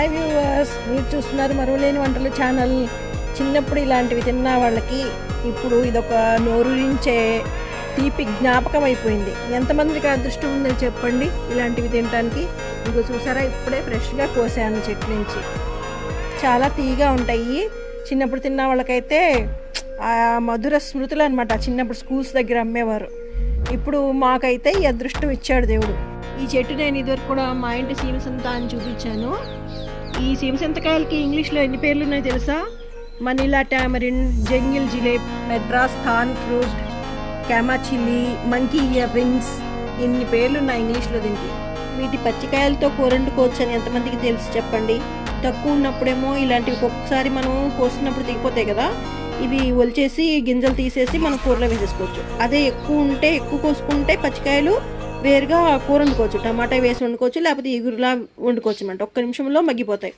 Hi viewers, మీరు చూస్తున్నారు మరువలేని వంటలు ఛానల్. చిన్నప్పుడు ఇలాంటివి తిన్న వాళ్ళకి ఇప్పుడు ఇదొక నోరూరించే తీపి జ్ఞాపకం అయిపోయింది. ఎంతమందికి అదృష్టం ఉందని చెప్పండి ఇలాంటివి తినడానికి. ఇంకో చూసారా, ఇప్పుడే ఫ్రెష్గా కోసాను చెట్టు నుంచి. చాలా తీగా ఉంటాయి. చిన్నప్పుడు తిన్న వాళ్ళకైతే ఆ మధుర స్మృతులు అనమాట. చిన్నప్పుడు స్కూల్స్ దగ్గర అమ్మేవారు. ఇప్పుడు మాకైతే ఈ అదృష్టం ఇచ్చాడు దేవుడు. ఈ చెట్టు నేను ఇదివరకు కూడా మా ఇంటి సీమసంత అని చూపించాను. ఈ సీమసంతకాయలకి ఇంగ్లీష్లో ఎన్ని పేర్లు ఉన్నాయో తెలుసా? Manila tamarind, jungle jalebi, Madras thorn fruit, camachile, monkey ear rings, ఇన్ని పేర్లు ఉన్నాయి ఇంగ్లీష్లో దీనికి. వీటి పచ్చికాయలతో కూర వండుకోవచ్చు అని ఎంతమందికి తెలుసు చెప్పండి? తక్కువ ఉన్నప్పుడేమో ఇలాంటివి ఒక్కొక్కసారి మనం కోసినప్పుడు తెగిపోతాయి కదా, ఇవి ఒలిచేసి గింజలు తీసేసి మనం కూరలో వేసేసుకోవచ్చు. అదే ఎక్కువ కోసుకుంటే పచ్చికాయలు వేరుగా కూర వండుకోవచ్చు. టమాటా వేసి వండుకోవచ్చు, లేకపోతే ఈగురులా వండుకోవచ్చు అన్నమాట. ఒక్క నిమిషంలో మగ్గిపోతాయి.